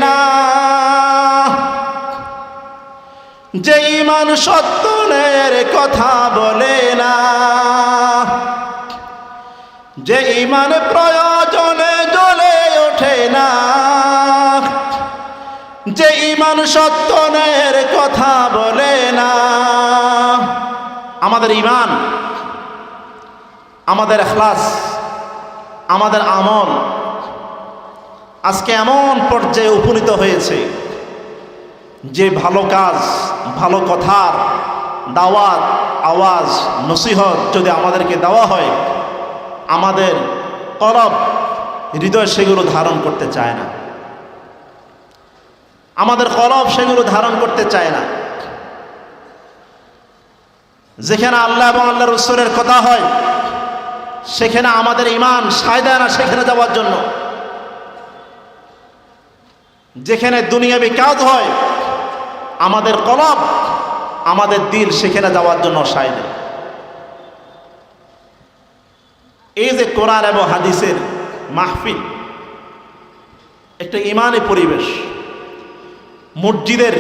না, যে ঈমান সত্যের কথা বলে না, যে ঈমান প্রয়োজনে জ্বলে ওঠে না, যে ঈমান সত্যের কথা বলে না। আমাদের ঈমান, আমাদের ইখলাস, আমাদের আমল আজকে এমন পর্যায়ে উপনীত হয়েছে যে ভালো কাজ, ভালো কথার দাওয়াত, আওয়াজ, নসিহত যদি আমাদেরকে দেওয়া হয়, আমাদের কলব, হৃদয় সেগুলো ধারণ করতে চায় না। আমাদের কলব সেগুলো ধারণ করতে চায় না। যেখানে আল্লাহ এবং আল্লাহ রাসূলের কথা হয় সেখানে আমাদের ঈমান সায় দেয় না সেখানে যাওয়ার জন্য। যেখানে দুনিয়াবি কাজ হয় আমাদের কলব, আমাদের দিল সেখানে যাওয়ার জন্য সায় দেয়। এই যে কোরআন এবং হাদিসের মাহফিল, একটা ঈমানি পরিবেশ, মসজিদের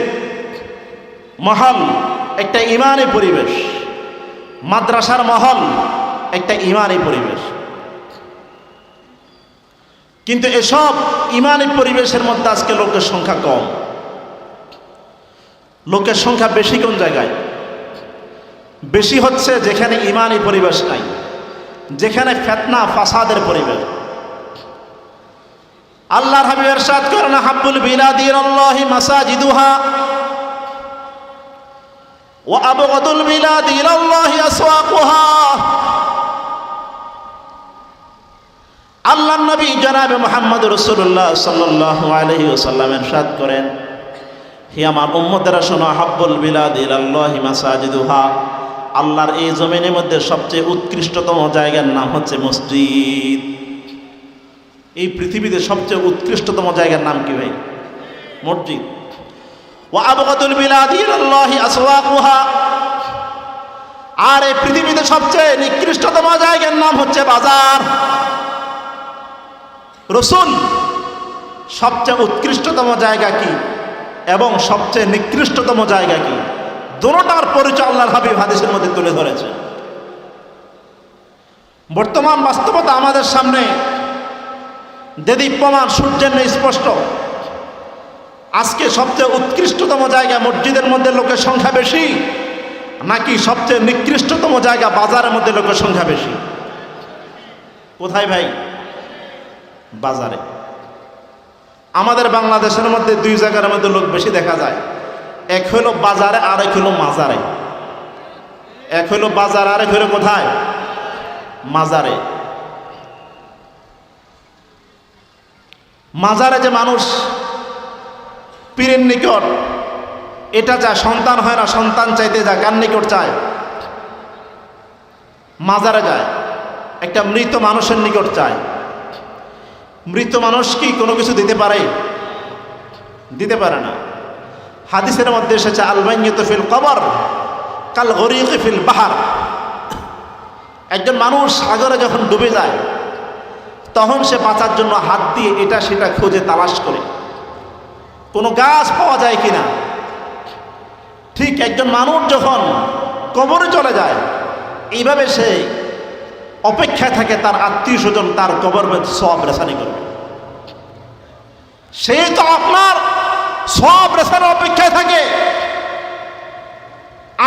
মহল একটা ঈমানি পরিবেশ, মাদ্রাসার মহল একটা ঈমানি পরিবেশ। কিন্তু এসব ঈমানি পরিবেশের মধ্যে আজকে লোকের সংখ্যা কম। লোকের সংখ্যা বেশি কোন জায়গায়? বেশি হচ্ছে যেখানে ঈমানি পরিবেশ নাই, যেখানে ফিতনা ফাসাদের পরিবেশ। আল্লাহর হাবিব ইরশাদ করেন, হাব্বুল বিলাদি ইলাল্লাহি মাসাজিদুহা ওয়া আবগাদুল বিলাদি ইলাল্লাহি আসওয়াকুহা। আল্লাহর নবী জনাবে মুহাম্মদ রাসূলুল্লাহ সাল্লাল্লাহু আলাইহি ওয়াসাল্লাম ইরশাদ করেন, হে আমার উম্মতেরা শোনো, হাব্বুল বিলাদি ইলাল্লাহি মাসাজিদুহা, আল্লাহর এই জমিনের মধ্যে সবচেয়ে উৎকৃষ্টতম জায়গার নাম হচ্ছে মসজিদ। এই পৃথিবীতে সবচেয়ে উৎকৃষ্টতম জায়গার নাম কি ভাই? মসজিদ। ওয়া আবগাদুল বিলাদি ইলাল্লাহি আসওয়াকুহা, আর এই পৃথিবীতে সবচেয়ে নিকৃষ্টতম জায়গার নাম হচ্ছে বাজার। রাসূল সবচেয়ে উৎকৃষ্টতম জায়গা কি এবং সবচেয়ে নিকৃষ্টতম জায়গা কি, দুটোটার পরিচয় আল্লাহর হাবিব হাদিসের মধ্যে তুলে ধরেছে। বর্তমান বাস্তবতা আমাদের সামনে দেদীপ্যমান, সূর্যের ন্যায় স্পষ্ট। আজকে সবচেয়ে উৎকৃষ্টতম জায়গা মসজিদের মধ্যে লোকের সংখ্যা বেশি, নাকি সবচেয়ে নিকৃষ্টতম জায়গা বাজারের মধ্যে লোকের সংখ্যা বেশি? কোথায় ভাই? বাজারে। আমাদের বাংলাদেশের মধ্যে দুই জায়গার মধ্যে লোক বেশি দেখা যায়, এক হলো বাজারে আর এক হলো মাজারে। এক হলো বাজার আর এক হলো কোথায়? মাজারে। মাজারে যে মানুষ পীরের নিকট এটা চায়, সন্তান হয় না, সন্তান চাইতে যায়, কার নিকট চায়? মাজারে যায়। একটা মৃত মানুষের নিকট চায়। মৃত মানুষ কি কোনো কিছু দিতে পারে? দিতে পারে না। হাদিসের মধ্যে এসেছে, আল মাইয়িতু ফিল কবর কাল গরীকি ফিল বাহর। একজন মানুষ সাগরে যখন ডুবে যায় তখন সে বাঁচার জন্য হাত দিয়ে এটা সেটা খুঁজে তালাশ করে কোনো গাছ পাওয়া যায় কিনা। ঠিক একজন মানুষ যখন কবরে চলে যায় এইভাবে সে অপেক্ষায় থাকে তার আত্মীয় স্বজন তার কবর সওয়াব রেসানি করবে। সে তো আপনার সওয়াব রেসানোর অপেক্ষায় থাকে,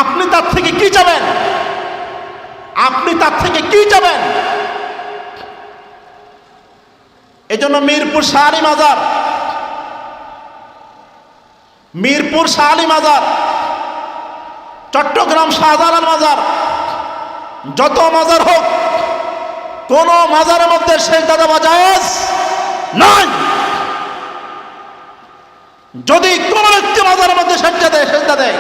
আপনি তার থেকে কি চাবেন? আপনি তার থেকে কি চাবেন? এজন্য মিরপুর শাহ আলী মাজার, মিরপুর শাহ আলী মাজার, চট্টগ্রাম শাহজালাল মাজার, যত মাজার হোক কোন মাজারের মধ্যে সেজদা দেওয়া জায়েজ নাই। যদি কোন ব্যক্তি মাজারের মধ্যে সেজদা দেয়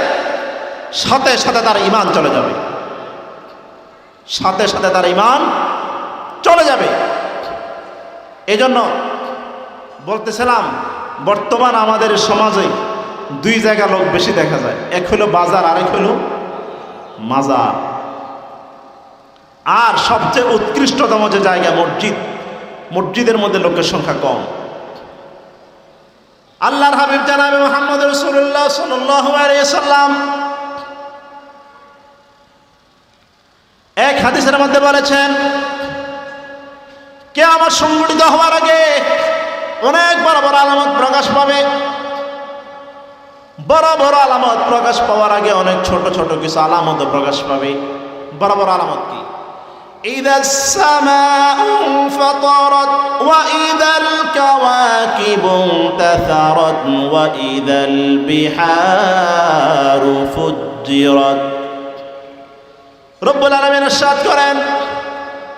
সাথে সাথে তার ঈমান চলে যাবে, সাথে সাথে তার ঈমান চলে যাবে। এজন্য বলতেছিলাম, বর্তমান আমাদের সমাজে দুই জায়গা লোক বেশি দেখা যায়, এক হলো বাজার আর এক হলো মাজার। আর সবচেয়ে উৎকৃষ্টতম যে জায়গা মসজিদ, মসজিদের মধ্যে লোকের সংখ্যা কম। আল্লাহর হাবিব জনাবে মুহাম্মদ রাসূলুল্লাহ সাল্লাল্লাহু আলাইহি সাল্লাম এক হাদিসের মধ্যে বলেছেন, কিয়ামত সংঘটিত হওয়ার আগে অনেক বড় বড় আলামত প্রকাশ পাবে। বড় বড় আলামত প্রকাশ পাওয়ার আগে অনেক ছোট ছোট কিছু আলামত প্রকাশ পাবে। বড় বড় আলামত কি? ইদাস সামাউ ফাতারাত ওয়া ইদাল কাওয়াকিবু তাসারাত ওয়া ইদাল বিহারু ফুজ্জিরাত। রব্বুল আলামিন ইরশাদ করেন,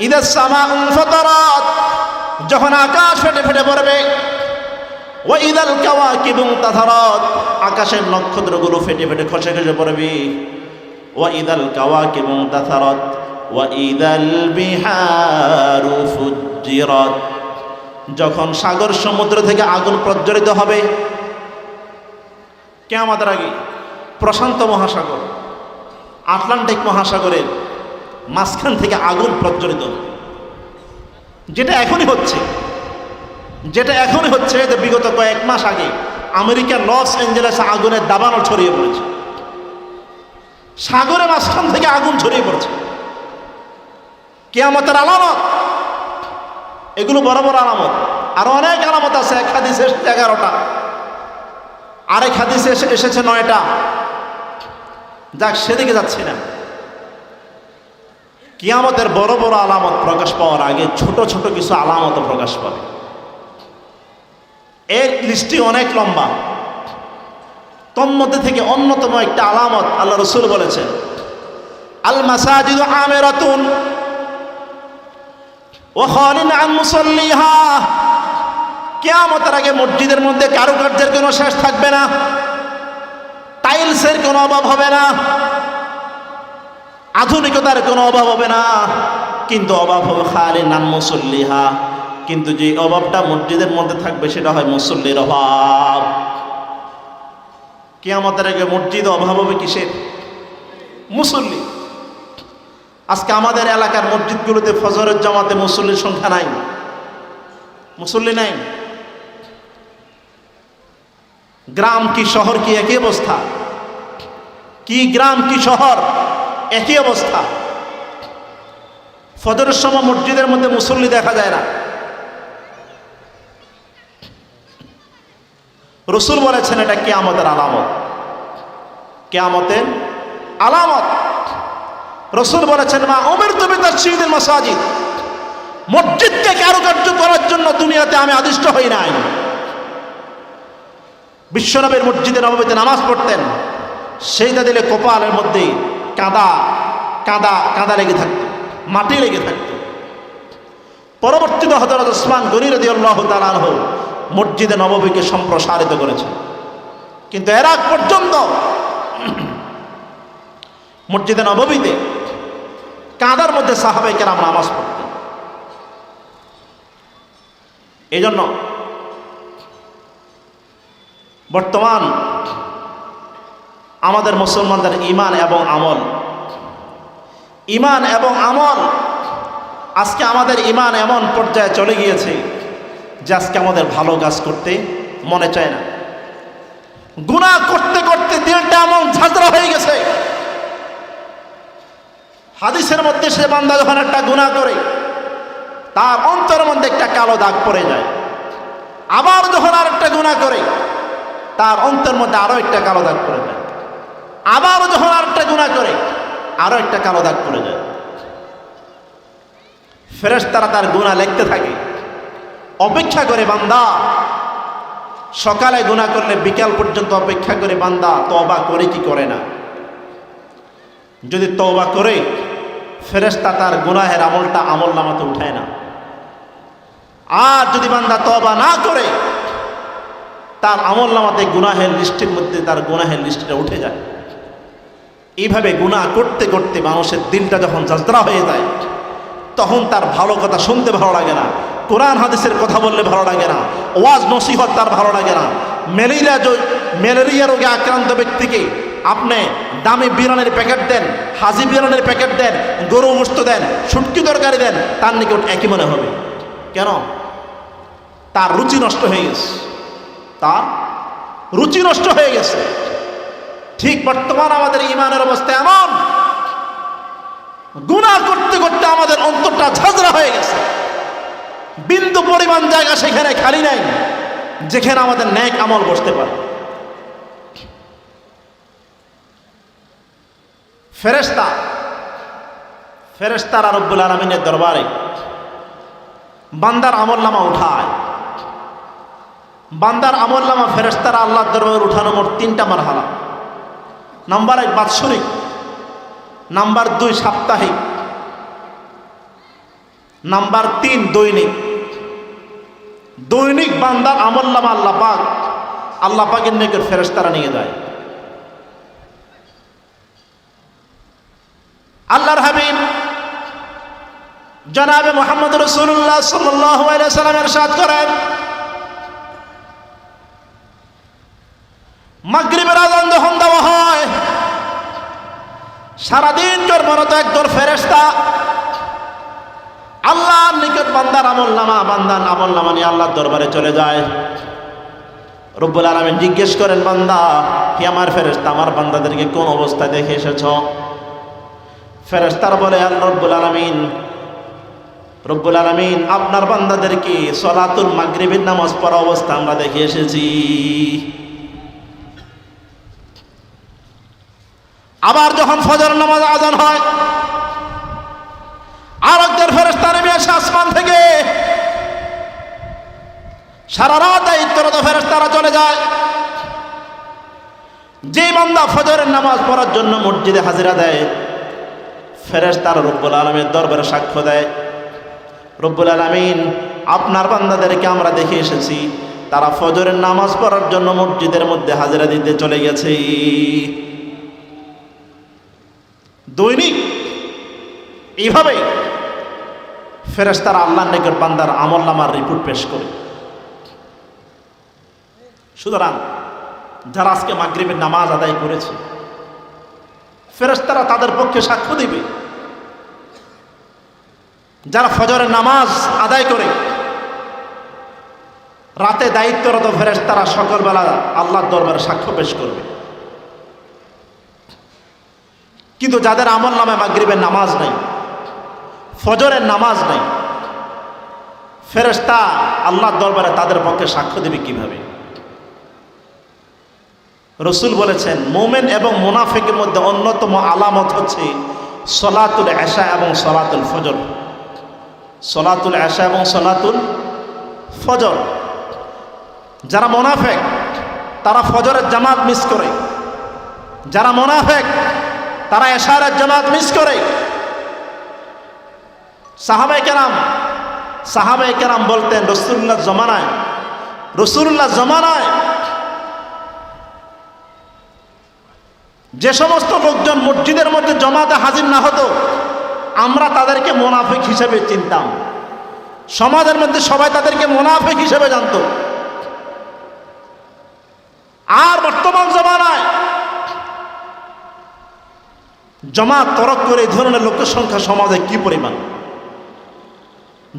ইদাস সামাউ ফাতারাত, যখন আকাশ ফেটে ফেটে পড়বে, ওয়া ইদাল কাওয়াকিবু তাসারাত, আকাশের নক্ষত্রগুলো ফেটে ফেটে খসে খসে পড়বে। ওয়া ইদাল কাওয়াকিবু তাসারাত ওয়া ইদাল বিহারু ফুজ্জিরাত, যখন সাগর সমুদ্র থেকে আগুন প্রজ্বলিত হবে। কিয়ামতের আগে প্রশান্ত মহাসাগর, আটলান্টিক মহাসাগরের মাঝখান থেকে আগুন প্রজ্বলিত হবে। যেটা এখনই হচ্ছে যে বিগত কয়েক মাস আগে আমেরিকার লস অ্যাঞ্জেলেসে আগুনের দাবানল ছড়িয়ে পড়েছে। সাগরের মাঝখান থেকে আগুন ছড়িয়ে পড়ছে। কিয়ামতের আলামত এগুলো বড় বড় আলামত। আরো অনেক আলামত আছে। এক হাদিসে 11টা, আরেক হাদিসে এসেছে 9টা। যাক, সেদিকে যাচ্ছি না। কিয়ামতের বড় বড় আলামত প্রকাশ পাওয়ার আগে ছোট ছোট কিছু আলামত প্রকাশ পাবে। এর লিস্টটি অনেক লম্বা। তন্মধ্যে থেকে অন্যতম একটা আলামত আল্লাহ রাসূল বলেছেন, আল মাসাজিদু আমিরাতুন ওয়া খালিন আন মুসাল্লিহা। কিয়ামতের আগে মসজিদের মধ্যে কারুকার্যের কোনো শেষ থাকবে না, টাইলসের কোনো অভাব হবে না, আধুনিকতার কোনো অভাব হবে না, কিন্তু অভাব হবে খালিন আন মুসাল্লিহা। কিন্তু যে অভাবটা মসজিদের মধ্যে থাকবে সেটা হয় মুসল্লির অভাব। কিয়ামতের আগে মসজিদ অভাব হবে কিসের? মুসল্লি। আজকে আমাদের এলাকার মসজিদগুলোতে ফজরের জামাতে মুসল্লির সংখ্যা নাই, মুসল্লি নাই। গ্রাম কি শহর কি একই অবস্থা? কি গ্রাম কি শহর একই অবস্থা। ফজরের সময় মসজিদের মধ্যে মুসল্লি দেখা যায় না। রাসূল বলেছেন এটা কিয়ামতের আলামত, কিয়ামতের আলামত। রাসূল বলেছেন, মা উমিরতু বিতাশয়ীদিল মাসাজিদ, মসজিদকে কারুকার্য করার জন্য দুনিয়াতে আমি আদিষ্ট হই নাই। বিশ্বনবীর মসজিদে নববীতে নামাজ পড়তেন, সেইটা দিলে কপালের মধ্যে কাদা কাদা কাদা লেগে থাকতো, মাটি লেগে থাকতো। পরবর্তীতে হযরত ওসমান গনি রাদিয়াল্লাহু তাআলা আনহু মসজিদে নববীকে সম্প্রসারিত করেছেন, কিন্তু এর আগ পর্যন্ত মসজিদে নববীতে কাদার মধ্যে সাহাবায়ে কেরাম নামাজ পড়তেন। এই জন্য বর্তমান আমাদের মুসলমানদের ঈমান এবং আমল, আজকে আমাদের ঈমান এমন পর্যায়ে চলে গিয়েছে যে আজকে আমাদের ভালো কাজ করতে মনে চায় না। গুনাহ করতে করতে দিলটা এমন ঝাঁঝরা হয়ে গেছে। হাদিসের মধ্যে সে বান্দা যখন একটা গুনাহ করে তার অন্তরের মধ্যে একটা কালো দাগ পড়ে যায়। আবার যখন আরেকটা গুনাহ করে তার অন্তরের মধ্যে আরো একটা কালো দাগ পড়ে যায়। আবার যখন আরেকটা গুনাহ করে আরো একটা কালো দাগ পড়ে যায়। ফেরেশতারা তার গুনাহ লিখতে থাকে, অপেক্ষা করে বান্দা। সকালে গুনাহ করলে বিকাল পর্যন্ত অপেক্ষা করে বান্দা তওবা করে কি করে না। যদি তওবা করে, ফেরেশতা তার গুনাহের আমলটা আমলনামাতে উঠায় না। আর যদি বান্দা তওবা না করে, তার আমলনামাতে গুনাহের লিস্টের মধ্যে তার গুনাহের লিস্টটা উঠে যায়। এইভাবে গুনাহ করতে করতে মানুষের দিলটা যখন ঝাঁঝরা হয়ে যায়, তখন তার ভালো কথা শুনতে ভালো লাগে না, কোরআন হাদিসের কথা বললে ভালো লাগে না, ওয়াজ নসিহত তার ভালো লাগে না। ম্যালেরিয়া রোগে আক্রান্ত ব্যক্তিকে আপনি দামি বিরিয়ানির প্যাকেট দেন, হাজি বিরিয়ানির প্যাকেট দেন, গরু গোশত দেন, শুটকি তরকারি দেন, তার নিকট একই মনে হবে। কেন? তার রুচি নষ্ট হয়ে গেছে, তার রুচি নষ্ট হয়ে গেছে। ঠিক বর্তমান আমাদের ইমানের অবস্থা এমন, গুনাহ করতে করতে আমাদের অন্তরটা ঝাঁঝরা হয়ে গেছে। বিন্দু পরিমাণ জায়গা সেখানে খালি নাই যেখানে আমাদের নেক আমল বসতে পারে। ফেরেশতারা রব্বুল আলামিনের দরবারে বান্দার আমলনামা উঠায়। বান্দার আমলনামা ফেরেশতারা আল্লাহর দরবারে উঠানো মোট 3টা মারহালা। নাম্বার 1 বাৎসরিক, নাম্বার 2 সাপ্তাহিক, নাম্বার 3 দৈনিক। দৈনিক বান্দার আমলনামা আল্লাহ পাকের নিকট ফেরেশতারা নিয়ে যায়। আল্লাহর হাবিব জনাবে মুহাম্মদ রাসূলুল্লাহ সাল্লাল্লাহু আলাইহি ওয়াসাল্লাম ইরশাদ করেন, মাগরিবের আযান যখন দেওয়া হয়, সারাদিন কর্মরত একদল ফেরেশতা আল্লাহর নিকট বান্দার আমলনামা নিয়ে আল্লাহর দরবারে চলে যায়। রব্বুল আলামিন জিজ্ঞেস করেন, বান্দা, হে আমার ফেরেশতা, আমার বান্দাদেরকে কোন অবস্থায় দেখে এসেছো? ফেরেশতারা বলে, আল্লাহ রব্বুল আলামিন আপনার বান্দাদেরকে সলাতুল মাগরিবের নামাজ পড়া অবস্থা আমরা দেখে এসেছি। আবার যখন ফজর নামাজ আযান হয়, আর একজন ফেরেশতা নেমে আসে আসমান থেকে। সারা রাত দায়িত্বরত ফেরেশতারা চলে যায়। যে বান্দা ফজরের নামাজ পড়ার জন্য মসজিদে হাজিরা দেয়, ফেরেশতারা রব্বুল আলামিনের দরবারে সাক্ষ্য দেয়, রব্বুল আলামিন আপনার বান্দাদেরকে আমরা দেখে এসেছি, তারা ফজরের নামাজ পড়ার জন্য মসজিদের মধ্যে হাজিরা দিতে চলে গেছে। দৈনিক এইভাবে ফেরেশতারা আল্লাহর নিকট বান্দার আমলনামার রিপোর্ট পেশ করে। সুতরাং যারা আজকে মাগরিবের নামাজ আদায় করেছে, ফেরেশতারা তাদের পক্ষে সাক্ষ্য দিবে। যারা ফজরের নামাজ আদায় করে, রাতে দায়িত্বরত ফেরেশতারা সকালবেলা আল্লাহর দরবারে সাক্ষ্য পেশ করবে। কিন্তু যাদের আমলনামায় মাগরিবের নামাজ নাই, ফজরের নামাজ নাই, ফেরেশতা আল্লাহর দরবারে তাদের পক্ষে সাক্ষ্য দেবে কিভাবে? রাসূল বলেছেন, মুমিন এবং মুনাফিকের মধ্যে অন্যতম আলামত হচ্ছে সলাতুল ইশা এবং সলাতুল ফজর। সলাতুল ইশা এবং সলাতুল ফজর। যারা মুনাফিক তারা ফজরের জামাত মিস করে, যারা মুনাফিক তারা ইশারের জামাত মিস করে। সাহাবায়ে কেরাম বলতেন, রাসূলুল্লাহ জমানায় যে সমস্ত লোকজন মসজিদের মধ্যে জমাতে হাজির না হতো, আমরা তাদেরকে মুনাফিক হিসেবে চিনতাম। সমাজের মধ্যে সবাই তাদেরকে মুনাফিক হিসেবে জানত। আর বর্তমান জমানায় জমাত তরক করে এই ধরনের লোকের সংখ্যা সমাজে কি পরিমাণ?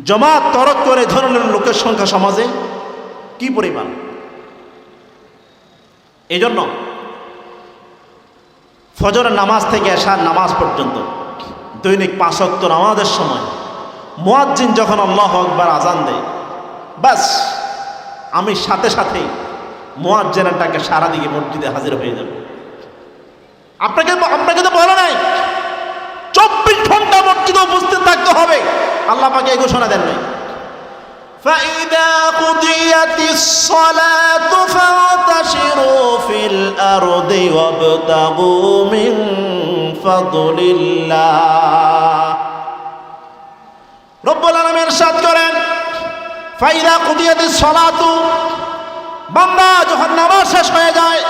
জমাত তরক করে এই ধরনের লোকের সংখ্যা সমাজে কি পরিমাণ? এই জন্য ফজরের নামাজ থেকে এশার নামাজ পর্যন্ত দৈনিক 5 ওয়াক্ত নামাজের সময় মুয়াজ্জিন যখন আল্লাহু আকবার আজান দেয়, বাস আমি সাথে সাথেই মুয়াজ্জিনের ডাকে সারা দিকে মসজিদে হাজির হয়ে যাব। আপনাকে তো বলা নাই 24 ঘন্টা মসজিদে উপস্থিত থাকতে হবে, আল্লাহ পাক এই ঘোষণা দেন নাই। فَإِذَا قُضِيَتِ الصَّلَاةُ فَانتَشِرُوا فِي الْأَرْضِ وَابْتَغُوا مِنْ فَضْلِ اللَّهِ। রব্বুল আলামিন ইরশাদ করেন, فَإِذَا قُضِيَتِ الصَّلَاةُ, বান্দা যখন নামাজ শেষ হয়ে যায়,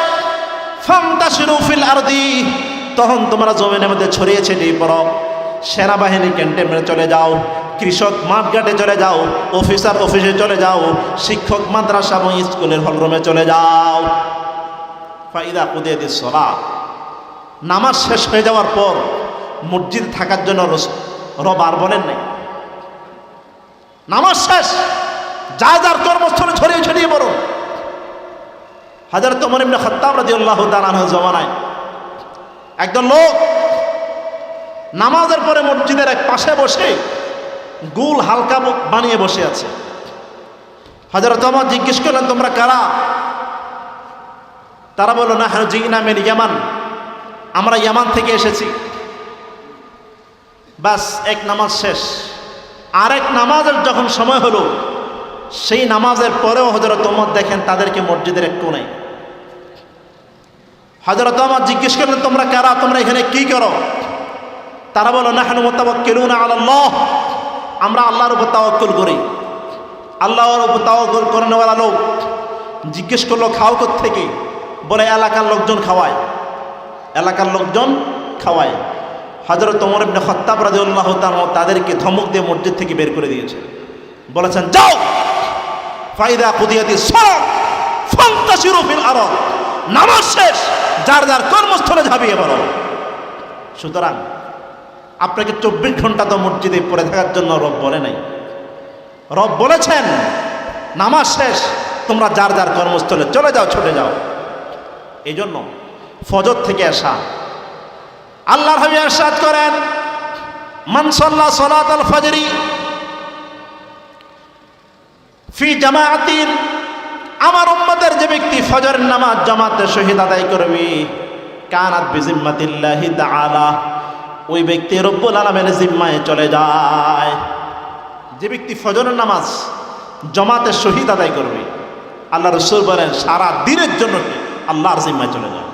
فَانتَشِرُوا فِي الْأَرْضِ, তখন তোমরা জমিনের মধ্যে ছড়িয়ে ছিটিয়ে পড়ো। সেনাবাহিনী ক্যান্টনমেন্টে চলে যাও, কৃষক মাঠঘাটে চলে যাও, অফিসার অফিসে চলে যাও, শিক্ষক মাদ্রাসা এবং স্কুলের হলরুমে চলে যাও। ফাইদা কুদিয়াতিস সালাত, নামাজ শেষ হয়ে যাওয়ার পর মসজিদ থাকার জন্য রব আর বলেন নাই। নামাজ শেষ, যা যার কর্মস্থলে ছড়িয়ে ছড়িয়ে পড়ো। হযরত ওমর ইবনে খাত্তাব রাদিয়াল্লাহু তাআলা আনহুর জামানায় একজন লোক নামাজের পরে মসজিদের এক পাশে বসে গোল হালকা বানিয়ে বসে আছে। হযরত ওমর জিজ্ঞেস করলেন, তোমরা কারা? তারা বলল, নাহনু জিনা মিন ইয়ামান, আমরা ইয়ামান থেকে এসেছি। বাস, এক নামাজ শেষ। আরেক নামাজের যখন সময় হলো, সেই নামাজের পরেও হযরত ওমর দেখেন তাদেরকে মসজিদের এক কোণে। হযরত ওমর জিজ্ঞেস করলেন, তোমরা কারা? তোমরা এখানে কি করো? তারা বলল, নাহনু মুতাওয়াক্কিলুনা আলাল্লাহ, আমরা আল্লাহর উপর তাওয়াক্কুল করি। আল্লাহর উপর তাওয়াক্কুল করেনওয়ালা লোক জিজ্ঞেস করলো, খাও কোত্থেকে? বলে, এলাকার লোকজন খাওয়ায়, এলাকার লোকজন খাওয়ায়। হযরত ওমর ইবনে খাত্তাব রাদিয়াল্লাহু তাআলা তাদেরকে ধমক দিয়ে মসজিদ থেকে বের করে দিয়েছে। বলেছেন, যাও, ফাইদা কুদিয়াতিস সালাত ফান্তাশিরু ফিল আরদ, নামাজ শেষ, যার যার কর্মস্থলে ঝাঁপিয়ে পড়ো। সুতরাং আপনাকে 24 ঘন্টা তো মসজিদে পড়ে থাকার জন্য রব বলে নাই। রব বলেছেন, নামাজ শেষ, তোমরা যার যার কর্মস্থলে চলে যাও, ছুটে যাও। এই জন্য ফজর থেকে আসা আল্লাহর হাবিব ইরশাদ করেন, মান সাল্লা সালাতাল ফজরি ফি জামাআতিন, আমার উম্মতের যে ব্যক্তি ফজরের নামাজ জামাতে শহীদ আদায় করবে, কানাত বিজিম্মাতিল্লাহি তাআলা, ওই ব্যক্তি রব্বুল আলামিনের জিম্মায় চলে যায়। যে ব্যক্তি ফজরের নামাজ জামাতে শহীদ আদায় করবে, আল্লাহ রাসূল বলেন সারা দিনের জন্য আল্লাহর জিম্মায় চলে যায়।